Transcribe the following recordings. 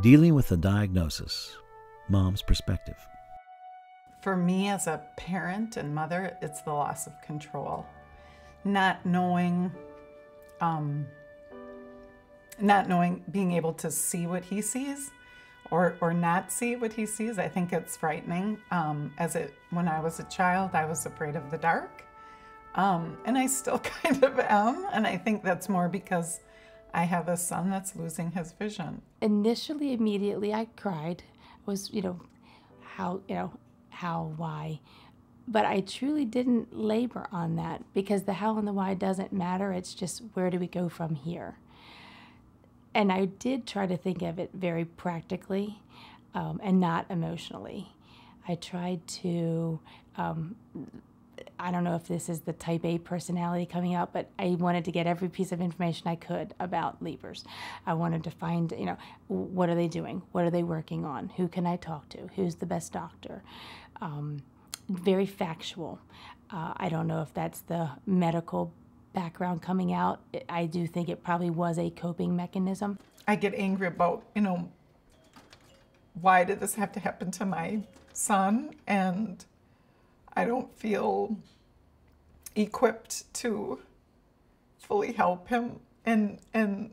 Dealing with the diagnosis, Mom's perspective. For me as a parent and mother, it's the loss of control. Not knowing, being able to see what he sees or not see what he sees. I think it's frightening. When I was a child, I was afraid of the dark. And I still kind of am. And I think that's more because I have a son that's losing his vision. Initially, immediately, I cried. Was, how, why? But I truly didn't labor on that because the how and the why doesn't matter. It's just where do we go from here? And I did try to think of it very practically and not emotionally. I tried to, I don't know if this is the type A personality coming out, but I wanted to get every piece of information I could about Leapers. I wanted to find, what are they doing? What are they working on? Who can I talk to? Who's the best doctor? Very factual. I don't know if that's the medical background coming out. I do think it probably was a coping mechanism. I get angry about, why did this have to happen to my son? And I don't feel equipped to fully help him and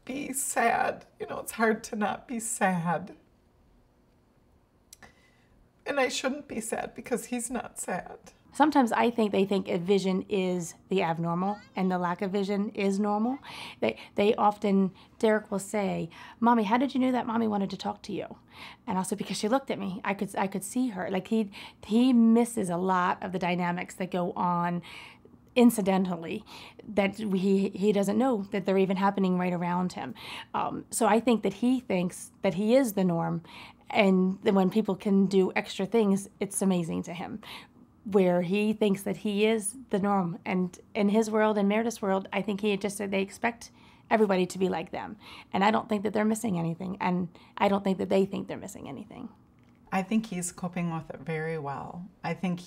be sad. It's hard to not be sad. And I shouldn't be sad because he's not sad. Sometimes I think they think a vision is the abnormal and the lack of vision is normal. They often, Derek will say, "Mommy, how did you know that Mommy wanted to talk to you?" And also because she looked at me, I could see her. Like he misses a lot of the dynamics that go on incidentally that he doesn't know that they're even happening right around him. So I think that he thinks that he is the norm, and then when people can do extra things, it's amazing to him. Where he thinks that he is the norm. And in his world, in Meredith's world, I think he just said they expect everybody to be like them. And I don't think that they're missing anything. And I don't think that they think they're missing anything. I think he's coping with it very well. I think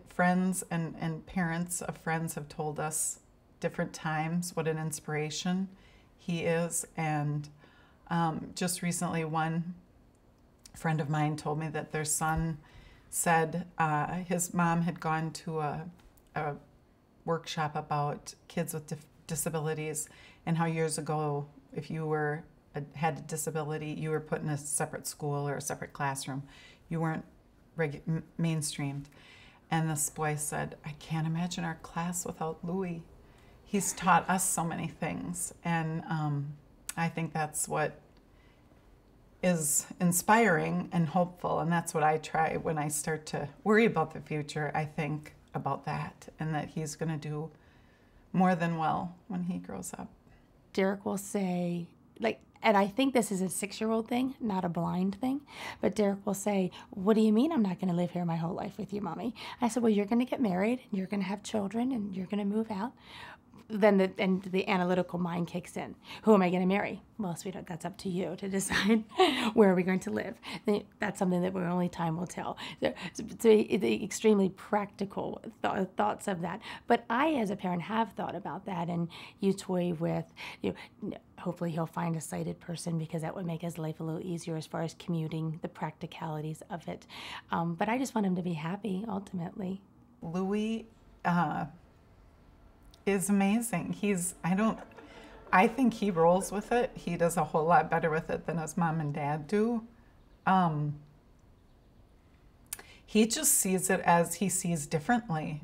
friends and parents of friends have told us different times what an inspiration he is. And just recently, one friend of mine told me that their son said his mom had gone to a workshop about kids with disabilities and how years ago, if you had a disability, you were put in a separate school or a separate classroom. You weren't mainstreamed. And this boy said, "I can't imagine our class without Louis. He's taught us so many things." And I think that's what is inspiring and hopeful, and that's what I try when I start to worry about the future. I think about that and that he's going to do more than well when he grows up. Derek will say, and I think this is a 6-year-old thing, not a blind thing, but Derek will say, "What do you mean I'm not going to live here my whole life with you, Mommy?" I said, "Well, you're going to get married, and you're going to have children, and you're going to move out." Then the analytical mind kicks in. Who am I going to marry? Well, sweetheart, that's up to you to decide. Where are we going to live? That's something that only time will tell. So the extremely practical thoughts of that. But I, as a parent, have thought about that, and you toy with, hopefully he'll find a sighted person because that would make his life a little easier as far as commuting, the practicalities of it. But I just want him to be happy, ultimately. Louis is amazing. I think he rolls with it. He does a whole lot better with it than his mom and dad do. He just sees it as he sees differently.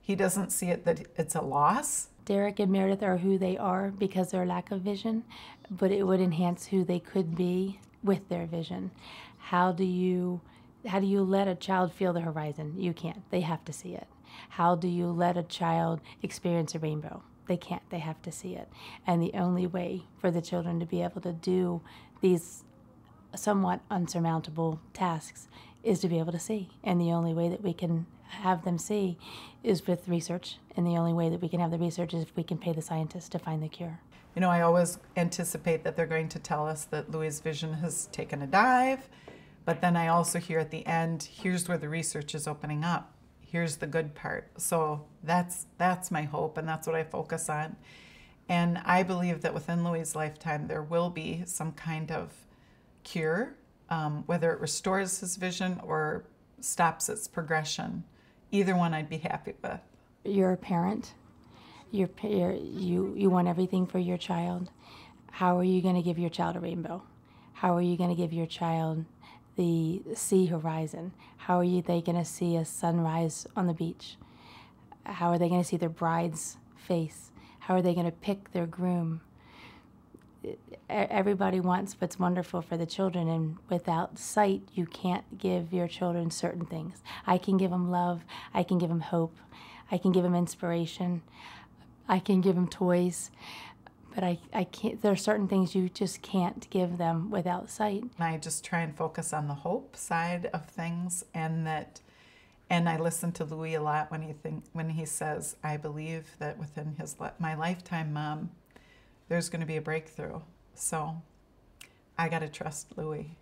He doesn't see it that it's a loss. Derek and Meredith are who they are because of their lack of vision, but it would enhance who they could be with their vision. How do you let a child feel the horizon? You can't. They have to see it. How do you let a child experience a rainbow? They can't. They have to see it. And the only way for the children to be able to do these somewhat unsurmountable tasks is to be able to see. And the only way that we can have them see is with research. And the only way that we can have the research is if we can pay the scientists to find the cure. I always anticipate that they're going to tell us that Louis' vision has taken a dive. But then I also hear at the end, here's where the research is opening up. Here's the good part. So that's my hope, and that's what I focus on. And I believe that within Louis' lifetime, there will be some kind of cure, whether it restores his vision or stops its progression. Either one I'd be happy with. You're a parent. You want everything for your child. How are you going to give your child a rainbow? How are you going to give your child the sea horizon? How are they going to see a sunrise on the beach? How are they going to see their bride's face? How are they going to pick their groom? Everybody wants what's wonderful for the children, and without sight, you can't give your children certain things. I can give them love. I can give them hope. I can give them inspiration. I can give them toys. But I can't. There are certain things you just can't give them without sight. I just try and focus on the hope side of things, and I listen to Louis a lot when he says, "I believe that within my lifetime, Mom, there's going to be a breakthrough." So I got to trust Louis.